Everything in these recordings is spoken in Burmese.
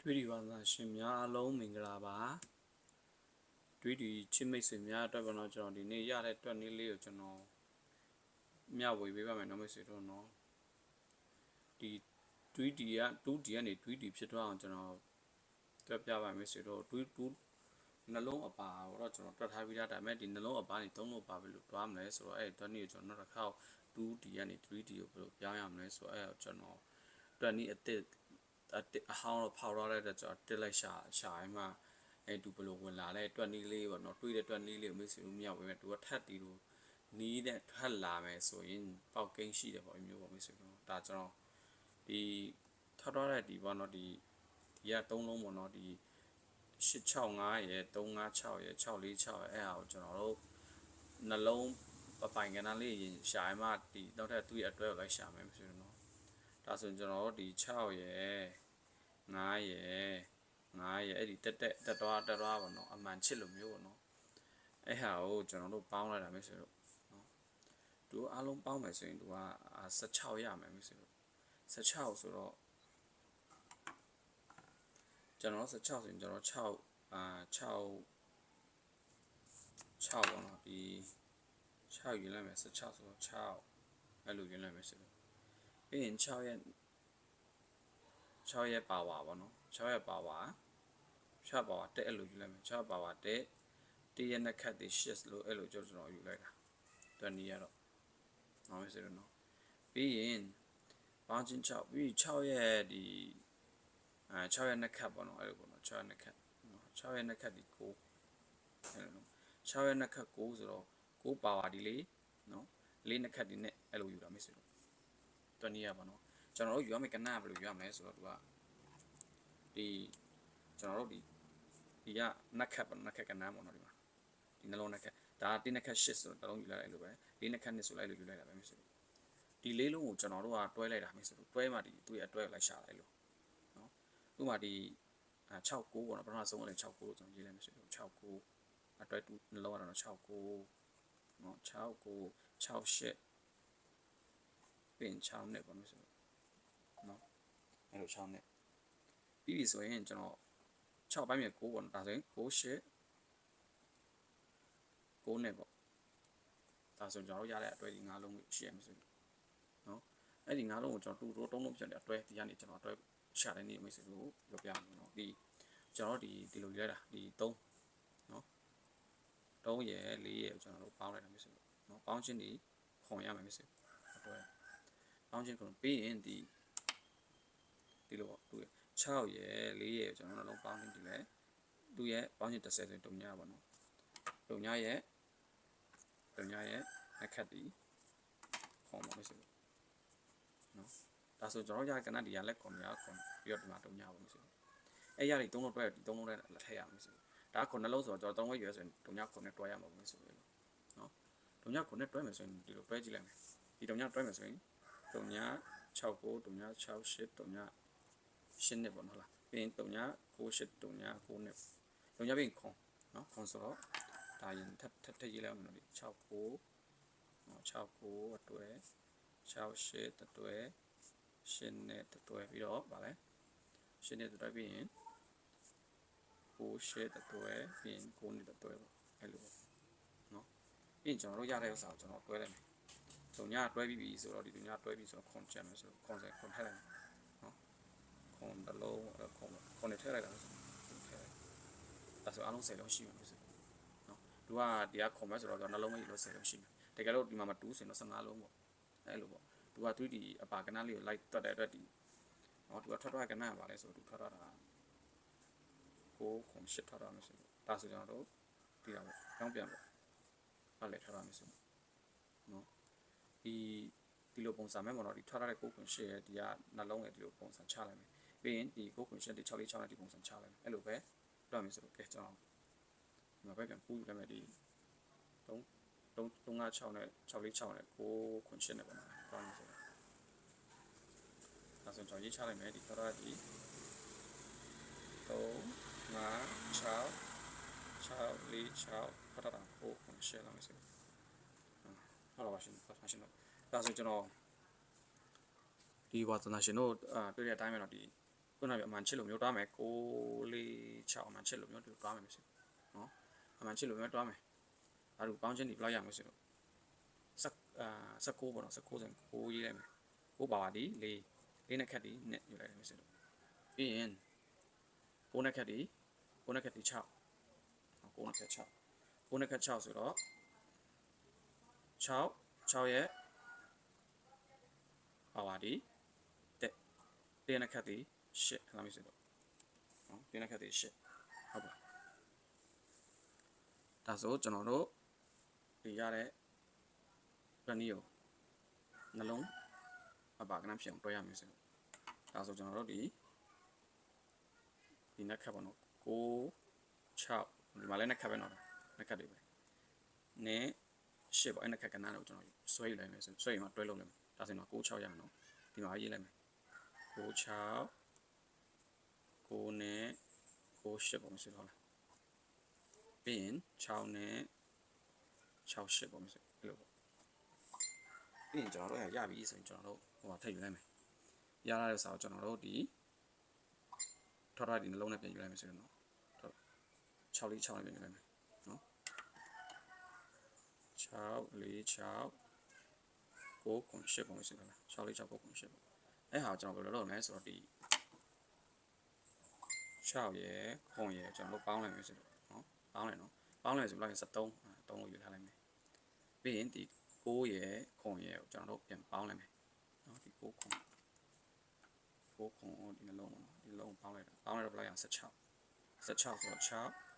တွေ့ဒီပါသာရှင်များအလုံးမင်္ဂလာပါတွေ့ဒီချစ်မိတ်ဆွေများအတွက်ကတော့ကျွန်တော်ဒီနေ့ရတဲ့အတွက်နည်းလေးကိုကျွန်တော်မျှဝေပေးပါမယ်နော်မိတ်ဆွေတို့နော်ဒီတွေ့ဒီက 2D ကနေတွေ့ဒီဖြစ်သွားအောင်ကျွန်တော်တွက်ပြပါမယ်မိတ်ဆွေတို့နှလုံးအပါတော့ကျွန်တော်တွက်ထားပြီးသားဒါပေမဲ့ဒီနှလုံးအပါနေ3လုံးပါဘယ်လိုတွားမလဲဆိုတော့အဲ့ဒီတွက်နည်းကိုကျွန်တော်နောက်တစ်ခါ 2D ကနေ 3D ကိုဘယ်လိုပြောင်းရမလဲဆိုတော့အဲ့တော့ကျွန်တော်တွက်နည်းအဟောင်းတော့ဖောက်ရတဲ့ကျွန်တော်တက်လိုက်ရှာရင်မှအဲ့သူဘယ်လိုဝင်လာလဲတွက်နည်းလေးပေါ့နော်တွေးတဲ့တွက်နည်းလေးကိုမိတ်ဆွေတို့မြောက်ပေးမယ်သူကထပ်တီလို့နီးတဲ့ထပ်လာမယ်ဆိုရင်ပေါက်ကိန်းရှိတယ်ပေါ့အမျိုးပေါ့မိတ်ဆွေတို့ဒါကျွန်တော်ဒီထောက်ထားတဲ့ဒီပေါ့နော်ဒီက3လုံးပေါ့နော်ဒီ865ရယ်356ရယ်646ရယ်အဲ့ဟာကိုကျွန်တော်တို့နှလုံးပပိုင်ကဏ္ဍလေးရင်ရှာရင်မှဒီနောက်ထပ်သူ့ရဲ့အတွဲကိုလိုက်ရှာမယ်မိတ်ဆွေတို့နော်ဒါဆိုရင်ကျွန်တော်တို့ဒီ6ရယ်9ရယ်အဲ့ဒီတက်သွားပေါ့နော်အမှန်ချစ်လိုမျိုးပေါ့နော်အဲ့ဟာကိုကျွန်တော်တို့ပေါင်းလိုက်တာမိတ်ဆွေတို့နော်သူအားလုံးပေါင်းမယ်ဆိုရင်သူက16ရမယ်မိတ်ဆွေတို့16ဆိုတော့ကျွန်တော်16ဆိုရင်ကျွန်တော်6ပေါ့နော်ဒီ6ယူလိုက်မယ်16ဆိုတော့6အဲ့လိုယူလိုက်မယ်ဆိုတော့ပြီးရင်6ရဲ့ပါဝါပေါ့နော်6ရဲ့ပါဝါတက်အဲ့လိုယူလိုက်မယ်6ပါဝါတက်1ရဲ့နှစ်ခတ်တွေ8လို့အဲ့လိုကျွန်တော်ယူလိုက်တာတွက်နည်းရတော့နော်မယ်ဆိုတော့နော်ပြီးရင်ပေါင်းချင်း6ပြီး6ရဲ့ဒီ6ရဲ့နှစ်ခတ်ပေါ့နော်အဲ့လိုပေါ့နော်6ရဲ့နှစ်ခတ်နော်6ရဲ့နှစ်ခတ်ဒီ9အဲ့လိုနော်6ရဲ့နှစ်ခတ်9ဆိုတော့9ပါဝါဒီလေးနော်4နှစ်ခတ်ဒီနဲ့အဲ့လိုယူတာမယ်ဆိုတော့တွက်နည်းရပါနော်ကျွန်တော်တို့ယူရမယ့်ကဏ္ဍဘယ်လိုယူရမလဲဆိုတော့သူကဒီကျွန်တော်တို့ဒီကနက်ခတ်ပေါ့နက်ခတ်ကဏ္ဍပေါ့နော်ဒီမှာဒီနှလုံးနက်ခတ်ဒါက1နက်ခတ်8ဆိုတော့တစ်လုံးယူလိုက်လို့ပဲ4နက်ခတ်2ဆိုလိုက်လို့ယူလိုက်တာပဲမျိုးဆိုဒီလေးလုံးကိုကျွန်တော်တို့ကတွဲလိုက်တာမျိုးဆိုတွဲမှဒီသူ့ရဲ့အတွဲလိုက်ရှာလိုက်လို့နော်ဥပမာဒီ69ပေါ့နော်ပထမဆုံးလည်း69လို့ကျွန်တော်ရေးလိုက်မျိုးဆို69အတွဲတူနှလုံးကတော့69နော်69 68ပင်6နဲ့ပေါ့မျိုးဆိုနော်အဲ့လို6နဲ့ပြီးပြီဆိုရင်ကျွန်တော်6ပိုင်းမြေ9ပေါ့နော်ဒါဆိုရင်98 9နဲ့ပေါ့ဒါဆိုကျွန်တော်တို့ရတဲ့အတွေ့ဒီ5လုံးကိုရှင်းရမယ်ဆိုနော်အဲ့ဒီ5လုံးကိုကျွန်တော်3လုံးဖြစ်တဲ့အတွေ့ဒီကနေကျွန်တော်အတွက်ရှာတဲ့နေ့မိတ်ဆွေတို့ပြောပြမယ်နော်ဒီကျွန်တော်ဒီလိုရေးလိုက်တာဒီ3နော်3ရယ်4ရယ်ကျွန်တော်တို့ပေါင်းလိုက်တာမိတ်ဆွေတို့နော်ပေါင်းချင်းဒီခွန်ရမယ်မိတ်ဆွေအတွက်ပေါင်းချင်းခွန်ပြီးရင်ဒီလိုပေါ့သူ6ရယ်4ရယ်ကျွန်တော်တို့လုံးပေါင်းချင်းဒီလဲသူရဲ့ပေါင်းချင်း30ဆိုရင်တုံညာပေါ့နော်တုံညာရဲ့အခက်ဒီခွန်ပါမယ်ဆိုနော်ဒါဆိုကျွန်တော်ရကနဒီရလက်ခွန်များခွန်ပြီးတော့ဒီမှာတုံညာပါမယ်ဆိုအဲ့ရဒီ3လုံးတွဲဒီ3လုံးနဲ့လက်ထည့်ရမယ်ဆိုဒါခွန်နှလုံးဆိုတော့ကျွန်တော်3ဝက်ရွယ်ဆိုရင်တုံညာခွန်နဲ့တွဲရမှာပါမယ်ဆိုလို့နော်တုံညာခွန်နဲ့တွဲမယ်ဆိုရင်ဒီလိုတွဲကြည့်လိုက်မယ်ဒီတုံညာတွဲမယ်ဆိုရင်တုံညာ69တုံညာ68တုံညာ8နဲ့ပေါ့နော်လားပြီးရင်တုံညာ68တုံညာ9နဲ့တုံညာပြီးခွန်နော်ခွန်ဆိုတော့ဒါရင်ထပ်ရေးလိုက်အောင်နော်ဒီ69နော်69အတွဲ68အတွဲ8နဲ့အတွဲပြီးတော့ဗာလဲ8နဲ့အတွဲပြီးရင်68အတွဲပြီးရင်9နဲ့အတွဲပေါ့အဲ့လိုပေါ့နော်ပြီးရင်ကျွန်တော်တို့ရတဲ့ဥစ္စာကိုကျွန်တော်တွဲလိုက်မယ်တုံညာတွဲပြီးပြီဆိုတော့ဒီတုံညာတွဲပြီးဆိုတော့ခွန်ချက်မယ်ဆိုတော့ခွန်ထည့်လိုက်နော်ခွန်တစ်လုံးခွန်နဲ့ထည့်လိုက်တာဆိုဒါဆိုအားလုံး10လုံးရှိမှာဆိုနော်သူကဒီကခွန်မဲ့ဆိုတော့နှလုံးမကြီးလို့10လုံးရှိမှာတကယ်လို့ဒီမှာမတူးဆိုရင်တော့15လုံးပေါ့အဲ့လိုပေါ့သူက 3D အပါကဏ္ဍလေးကိုလိုက်တွက်တဲ့အတွက်ဒီနော်သူကထွက်ကဏ္ဍကပါလဲဆိုတော့သူထွက်တာ9ခွန်8ထွက်တာမျိုးဆိုဒါဆိုကျွန်တော်တို့ဒီတာပေါ့ကြောင်းပြန်ပေါ့ဟုတ်လေထွက်တာမျိုးဆိုနော်ဒီလိုပုံစံမဲ့ပေါ့နော်ဒီထွက်ထားတဲ့9ခွန်8ရဲ့ဒီကနှလုံးရဲ့ဒီလိုပုံစံချလိုက်မယ်ပြီးရင်ဒီ9ခွန်8ဒီ646နဲ့ဒီပုံစံချလိုက်မယ်အဲ့လိုပဲတွက်မယ်ဆိုတော့ကဲကျွန်တော်ဒီမှာပဲပြန်ပူးယူလိုက်မယ်ဒီ356နဲ့646နဲ့9ခွန်8နဲ့ပေါ့နော်တွက်မယ်ဆိုတော့ဒါဆိုကျွန်တော်ရေးချလိုက်မယ်ဒီထွက်ထားဒီ356ဖတ်တာ9ခွန်8လောက်မယ်ဆိုဟုတ်ပါရှင်ပတ်ရှင်တော့ဒါဆိုကျွန်တော်ဒီဝါသနာရှင်တို့တွေ့တဲ့အတိုင်းပဲတော့ဒီ ခုနကအမှန်ချစ်လို့မျိုးတွားမယ်6 4 6အမှန်ချစ်လို့မျိုးတွားမယ်မရှိနော်အမှန်ချစ်လို့မျိုးတွားမယ်အဲ့ဒါပေါင်းချင်းဒီဘယ်လောက်ရမလဲဆိုတော့19ပေါ့နော်19ဆိုရင်9ရေးလိုက်မယ်9ပါပါဒီ4နဲ့ခက်ဒီနဲ့ယူလိုက်တယ်မရှိတော့ပြီးရင်9နဲ့ခက်ဒီ6 9နဲ့ခက်6 9နဲ့ခက်6ဆိုတော့6ရဲ့ပါပါဒီ1နဲ့ခက်ဒီ8ခဏမရှိတော့နော်1နဲ့ခက်ဒီ8ဟုတ်ပါဒါဆိုကျွန်တော်တို့ဒီရတဲ့ဗန်နီကိုနှလုံးအပါကနဖြစ်အောင်တွဲရမယ်ဆိုတော့ဒါဆိုကျွန်တော်တို့ဒီနက်ခတ်ပေါ့နော်6ဒီမှာလည်းနက်ခတ်ပဲနော်နက်ခတ်တွေပဲနဲ့8ပေါ့အဲ့နက်ခတ်ကနန်းကိုကျွန်တော်ဆွဲယူလိုက်မယ်ဆိုဆွဲယူမှတွဲလုပ်လိုက်မယ်ဒါဆိုရင်တော့6ရမယ်နော်ဒီမှာရေးလိုက်မယ်6 9နဲ့8ပေါ့မရှိတော့လားပြီးရင်6နဲ့8ပေါ့မရှိအဲ့လိုပေါ့ပြီးရင်ကျွန်တော်တို့ရပြီဆိုရင်ကျွန်တော်တို့ဟိုထည့်ယူလိုက်မယ်ရလာတဲ့စာကိုကျွန်တော်တို့ဒီထောက်ထားဒီနှလုံးနဲ့ပြန်ယူလိုက်မယ်ဆိုရင်တော့6 4 6နဲ့ပြန်ယူလိုက်မယ်နော်6 4 6 9 8ပေါ့မရှိတော့လား6 4 6 9 8ပေါ့အဲ့ဟာကျွန်တော်ဘယ်လိုလုပ်မလဲဆိုတော့ဒီ6ရယ်9ရယ်ကျွန်တော်တို့ပေါင်းလိုက်မယ်ဆိုတော့နော်ပေါင်းလိုက်နော်ပေါင်းလိုက်ဆိုတော့73 3လို့ယူထားလိုက်မယ်ပြီးရင်ဒီ9ရယ်9ရယ်ကိုကျွန်တော်တို့ပြန်ပေါင်းလိုက်မယ်နော်ဒီ9 9ဒီနှလုံးပေါ့နော်ဒီနှလုံးပေါင်းလိုက်တော့ဘယ်လောက်ရ16ဆိုတော့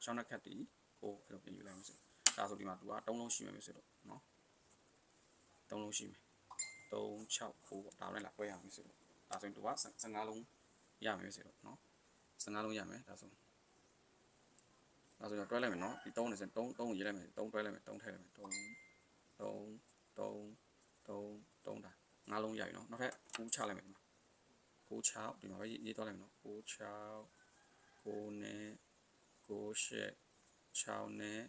6နဲ့ခတ်ဒီ9အဲ့လိုပြန်ယူလိုက်မယ်ဆိုဒါဆိုဒီမှာသူက3လုံးရှိမယ်ဆိုတော့နော်3လုံးရှိမယ်3 6 9ပေါ့ဒါလည်းလာတွဲရမယ်ဆိုတော့ဒါဆိုရင်သူက15လုံးရမယ်ဆိုတော့နော်15လုံးရမယ်ဒါဆိုတော့တွဲလိုက်မယ်နော်ဒီ3နဲ့3ကိုရေးလိုက်မယ်3တွဲလိုက်မယ်3ထည့်လိုက်မယ်3ဒါ5လုံးရပြီနော်နောက်ထပ်9ချလိုက်မယ်ဒီမှာ9 6ဒီမှာပဲရေးသွားလိုက်မယ်နော်9 6 9နဲ့9 8 6နဲ့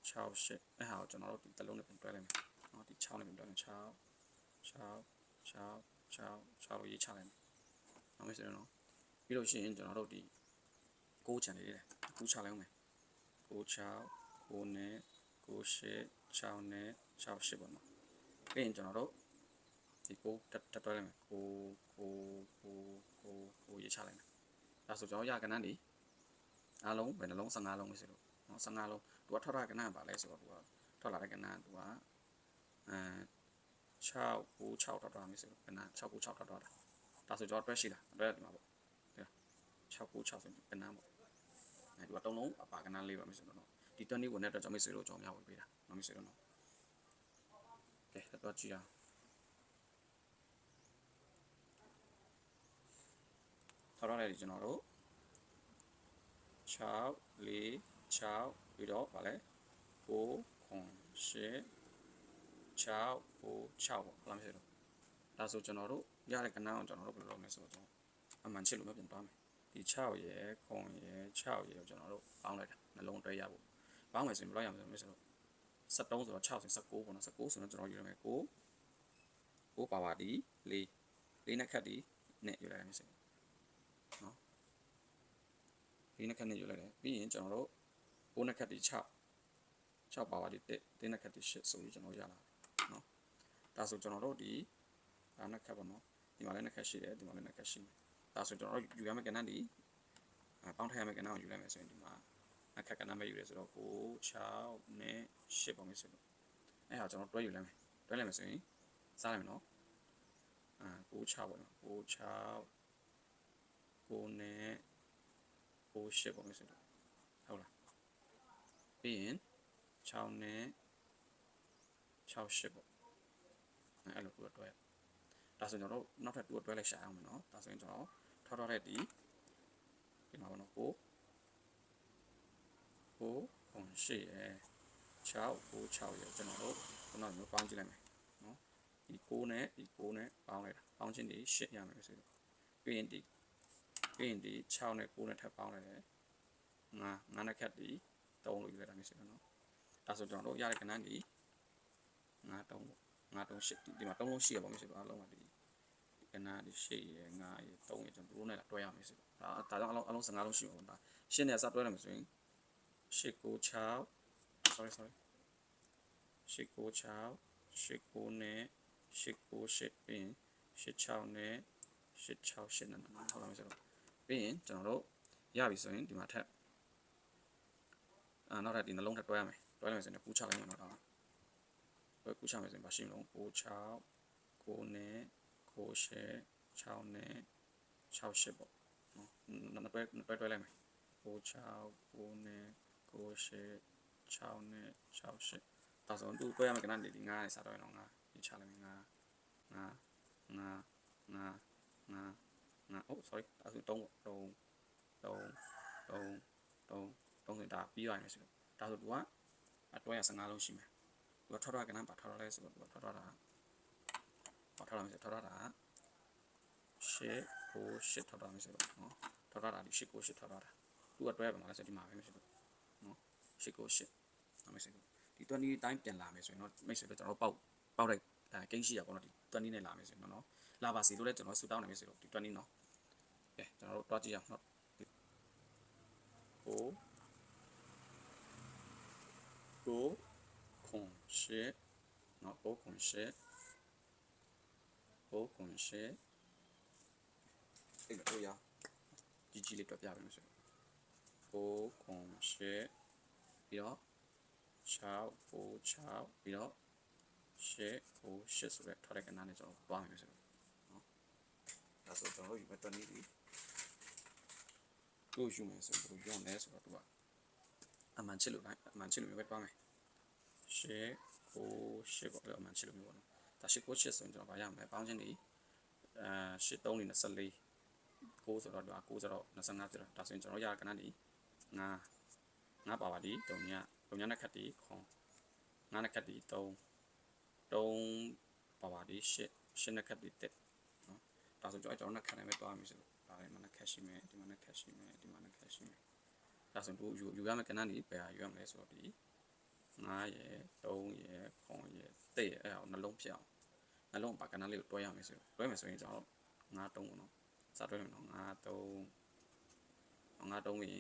6 8အဲ့ဟာကိုကျွန်တော်တို့ဒီတစ်လုံးနဲ့ပြန်တွဲလိုက်မယ်နော်ဒီ6နဲ့ပြန်တွဲလိုက်6လို့ရေးချလိုက်မယ်နောက်မယ်ဆိုတော့နော်ပြီးလို့ရှိရင်ကျွန်တော်တို့ဒီ9ချန်လေးတယ်9ချလိုက်အောင်မယ်9 6 9နဲ့9 8 6နဲ့6 8ပေါ့နော်ပြီးရင်ကျွန်တော်တို့ဒီ9တက်တွဲလိုက်မယ်9ရေးချလိုက်မယ်ဒါဆိုကျွန်တော်ရကဏ္ဍဒီအားလုံးဘယ်နှလုံး15လုံးပဲဆိုတော့နော်15လုံးသူကထွက်လာကဏ္ဍပါလဲဆိုတော့သူကထွက်လာတဲ့ကဏ္ဍသူက6 9 6ထွက်သွားမယ်ဆိုတော့ကဏ္ဍ6 9 6ထွက်သွားတာဒါဆိုကျွန်တော်တွဲရှိလားတွဲဒီမှာပေါ့6 9 6ဆိုကဏ္ဍပေါ့အဲဒီက3လုံးအပါကဏ္ဍလေးပါမယ်ဆိုတော့နော်ဒီ20ဝင်တဲ့အတွက်ကျွန်တော်မိတ်ဆွေတို့ကျွန်တော်များဝင်ပေးတာနော်မိတ်ဆွေတို့နော်ကဲတော့ကြည့်အောင်ထောက်ထားလိုက်ကျွန်တော်တို့6 4 6ပြီးတော့ဗာလဲ9 8 6 6ပေါ့ဟုတ်လားမရှိတော့ဒါဆိုကျွန်တော်တို့ရတဲ့ကဏ္ဍကိုကျွန်တော်တို့ဘယ်လိုလုပ်မလဲဆိုတော့အမှန်ချစ်လို့ပြန်သွားမယ်ဒီ6ရယ်9ရယ်6ရယ်ကိုကျွန်တော်တို့ပေါင်းလိုက်တာနှလုံးတွဲရဖို့ပေါင်းမယ်ဆိုရင်ဘယ်လောက်ရမလဲဆိုတော့73ဆိုတော့6ဆို19ပေါ့နော်19ဆိုတော့ကျွန်တော်ယူရမယ်9ပါပါဒီ4နဲ့ခတ်ဒီနဲ့ယူလိုက်ရမယ်ဆိုနော်4နဲ့ခတ်နဲ့ယူလိုက်တယ်ပြီးရင်ကျွန်တော်တို့9နဲ့ခတ်ဒီ6ပါပါဒီ1နဲ့ခတ်ဒီ8ဆိုပြီးကျွန်တော်ရလာနော်ဒါဆိုကျွန်တော်တို့ဒီဒါနဲ့ခတ်ပါနော်ဒီမှာလည်းနဲ့ခတ်ရှိတယ်ဒီမှာလည်းနဲ့ခတ်ရှိမယ်ဒါဆိုကျွန်တော်တို့ယူရမယ့်ကဏ္ဍဒီပေါင်းထည့်ရမယ့်ကဏ္ဍကိုယူလိုက်မယ်ဆိုရင်ဒီမှာအခက်ကဏ္ဍပဲယူရဲဆိုတော့9 6နဲ့10ပေါ့မယ်ဆိုတော့အဲ့ဟာကျွန်တော်တွဲယူလိုက်မယ်တွဲလိုက်မယ်ဆိုရင်စားလိုက်မယ်နော်9 6ပေါ့နော်9 6 9နဲ့9 10ပေါ့မယ်ဆိုတော့ဟုတ်လားပြီးရင်6နဲ့6 10ပေါ့အဲ့လိုတွဲဒါဆိုကျွန်တော်တို့နောက်ထပ်တွဲလိုက်ရှာအောင်မယ်နော်ဒါဆိုရင်ကျွန်တော်ထောက်ထားတဲ့ဒီမှာပေါ့နော်9 8ရယ်6 9 6ရယ်ကျွန်တော်တို့ခုနကမျိုးပေါင်းကြည့်လိုက်မယ်နော်ဒီ9နဲ့ဒီ9နဲ့ပေါင်းလိုက်တာပေါင်းချင်းဒီ8ရမယ်ဆိုတော့ပြီးရင်ဒီ6နဲ့9နဲ့ထပ်ပေါင်းလိုက်တယ်9နဲ့ခတ်ဒီ3လို့ယူလိုက်တာမျိုးဆိုတော့နော်ဒါဆိုကျွန်တော်တို့ရတဲ့ကဏ္ဍဒီ9 3ပေါ့9 3 8ဒီမှာ3လုံးရှိရပါမယ်ဆိုတော့အလုံးကဒီ ကနဒီ8ရယ်9ရယ်3ရယ်ကျွန်တော်တို့နဲ့တွဲရမယ်ဆိုတော့ဒါကြောင့်အလုံး15လုံးရှိမှာပေါ့ဒါရှင်းနေစတွဲရမယ်ဆိုရင်896 sorry 896 896နဲ့898ပြီးရင်86နဲ့868နဲ့ဟုတ်လားဆိုတော့ပြီးရင်ကျွန်တော်တို့ရပြီဆိုရင်ဒီမှာထပ်နောက်ထပ်ဒီနှလုံးထပ်တွဲရမယ်တွဲရမယ်ဆိုရင်96ရမယ်တော့96မယ်ဆိုရင်ဘာရှိမလို့96 9နဲ့98 6နဲ့68ပေါ့နော်နှစ်တွဲလိုက်မယ်96 9နဲ့98 6နဲ့68ဒါဆိုသူတွဲရမယ်ကနဒီ9နဲ့စတော့ရအောင်9ဒီချလိုက်မယ်9 oh sorry ဒါဆို3ပေါ့3ဆိုဒါပြီးသွားပြီဆိုတော့ဒါဆိုသူကအတွဲရ15လုံးရှိမယ်သူကထောက်ကနပါထောက်လဲဆိုတော့သူကထောက်တာထောက်လာမယ်ဆိုထောက်တာ898ထောက်တာမယ်ဆိုတော့နော်ထောက်တာဒီ898ထောက်တာသူကတွဲရပါမှာလဲဆိုဒီမှာပဲမရှိတော့နော်898အမေဆိုဒီ20တိုင်းပြန်လာမယ်ဆိုရင်တော့မိတ်ဆွေတို့ကျွန်တော်ပေါက်လိုက်ကိန်းရှိရပါတော့ဒီ20နဲ့လာမယ်ဆိုရင်နော်လာပါစီလို့လည်းကျွန်တော်ဆူတောင်းနေမယ်ဆိုတော့ဒီ20နော်ကဲကျွန်တော်တို့တွားကြည့်အောင်နော်9孔穴နော်9孔穴အဲ့လိုရကြီးလေးတွက်ပြပါမယ်ဆို9孔穴ပြီးတော့6ပြီးတော့8ဆိုတဲ့ထောက်တဲ့ကဏ္ဍနဲ့ကျွန်တော်တွားမယ်ဆိုတော့နော်ဒါဆိုကျွန်တော်တို့ယူမဲ့20ဒီကိုယူမယ်ဆိုတော့ဘယ်လိုရောလဲဆိုတော့သူကအမှန်ချစ်လို့ပဲတွားမယ်8ပေါ့အဲ့အမှန်ချစ်လို့မျိုးပေါ့နော်ဒါ8ဆိုရင်ကျွန်တော်ဗာရမယ်ပေါင်းချင်းနေ83နေ24 9ဆိုတော့ဒါ9ဆိုတော့25ဖြစ်တော့ဒါဆိုရင်ကျွန်တော်ရကဏ္ဍနေ9ပါပါဒီ3ညနဲ့ခတ်ဒီခွန်9နဲ့ခတ်ဒီ3ပါပါဒီ8နဲ့ခတ်ဒီတက်နော်ဒါဆိုကျွန်တော်နဲ့ခတ်နိုင်မဲ့တွားမယ်ဆိုတော့ဒါလည်းမနဲ့ခတ်ရှိမယ်ဒီမှာနဲ့ခတ်ရှိမယ်ဒါဆိုတို့ယူရမယ့်ကဏ္ဍနေပဲယူရမယ်ဆိုတော့ဒီ9ရယ်3ရယ်ခွန်ရယ်တက်ရယ်အဲ့ဒါနှလုံးဖြစ်အောင်နှလုံးပါကဏ္ဍလေးကိုတွဲရမယ်ဆိုတော့တွဲမယ်ဆိုရင်ကျွန်တော်9 3ပေါ့နော်စတွဲမယ်နော်9 3ပြီး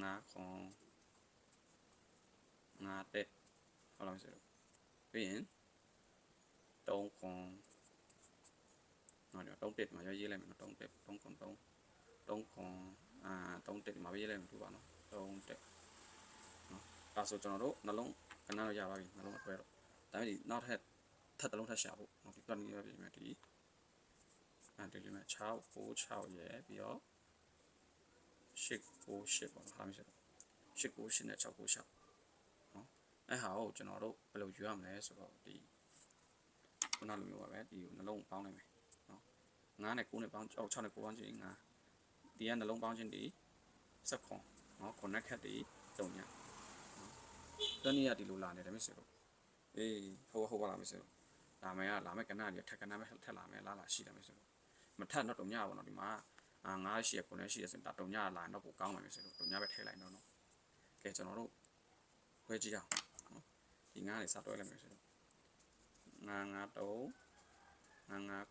9ခွန်9တက်ဟုတ်လားဆိုတော့ပြီးရင်3ခွန်နော်3တက်မှာရေးလိုက်မယ်နော်3တက်3ခွန်3ခွန်3တက်ဒီမှာရေးလိုက်မယ်သူပါနော်3တက်နော်ဒါဆိုကျွန်တော်တို့နှလုံးကဏ္ဍတော့ရပါပြီနှလုံးအတွဲတော့ဒါပေမဲ့ဒီနောက်ထပ်တစ်လုံးထပ်ရှာဖို့နော်ဒီတွက်နေရပြီမယ်ဒီဒီလိုမျိုး6ရယ်ပြီးတော့8ပေါ့ဟာမျိုးဆိုတော့8နဲ့6နော်အဲ့ဟာကိုကျွန်တော်တို့ဘယ်လိုယူရမလဲဆိုတော့ဒီခုနလိုမျိုးပါပဲဒီနှလုံးပေါင်းလိုက်မယ်နော်9နဲ့9နဲ့ပေါင်း6နဲ့9ပေါင်းချင်း9ဒီကနှလုံးပေါင်းချင်းဒီ7ခွန်နော်ခုနက်ခတ်ဒီ3ညတနည်းရဒီလိုလာနေတယ်မျိုးဆိုတော့အေးဟုတ်ပါလားမျိုးဆိုတော့လာမယ်ကဏ္ဍတွေထက်ကဏ္ဍပဲထက်လာမယ်လာရှိတယ်မျိုးဆိုတော့မထက်တော့တုံညပါတော့ဒီမှာ9ရှိရ9ရှိရဆိုတော့တုံညလာတော့ပိုကောင်းမယ်မျိုးဆိုတော့တုံညပဲထည့်လိုက်တော့နော်ကဲကျွန်တော်တို့ခွဲကြည့်အောင်နော်ဒီ9နေစတွဲလိုက်မယ်ဆိုတော့9 3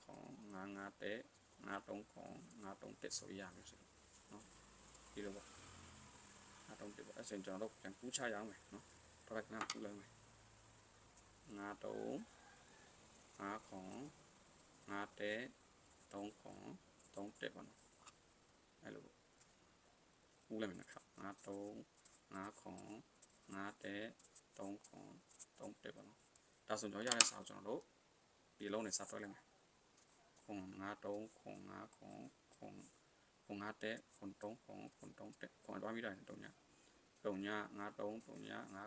ခွန်9တက်9 3ခွန်9 3တက်ဆိုရမယ်ဆိုတော့နော်ဒီလိုပေါ့9 3တက်ပေါ့အဲ့ဆိုရင်ကျွန်တော်တို့ပြန်ကူးချရအောင်မယ်နော်တော့ကကူးလိုက်မယ်9 3ခွန်9တက်3ခွန်3တက်ပေါ့နော်အဲ့လိုကူးလိုက်မယ်နော်9 3ခွန်9တက်3ခွန်3တက်ပေါ့နော်ဒါဆိုတော့ရတဲ့စာကိုကျွန်တော်တို့ဒီလုံးနဲ့စတွဲလိုက်မယ်ခွန်9 3ခွန်9ခွန်9တက်ခွန်3ခွန်3တက်ခွန်တွားပြီးတော့3ည5 3 3ည5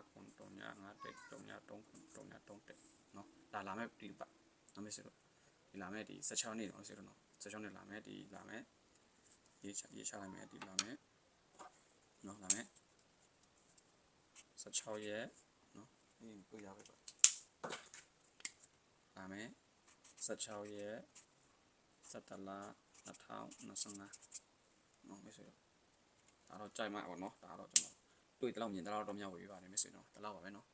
ခွန်3ည5တက်3ည3ခွန်3တက်နော်ဒါလာမဲ့ဒီပတ်နော်မေးစတော့ဒီလာမဲ့ဒီ16နှစ်တော့ဆိုတော့နော်16နှစ်လာမဲ့ဒီလာမဲ့ရေးချလိုက်မယ်ဒီလာမဲ့နော်လာမဲ့16ရက်နော်ကိုရပဲပေါ့လာမဲ့16ရက်17လ2025နော်မေးစတော့ဒါတော့ကြိုက်မှာပေါ့နော်ဒါတော့ကျွန်တော်တွေ့တလောက်မြင်တလောက်တော့မြောက်ဝေးပါတယ်မေးစတော့တလောက်ပါပဲနော်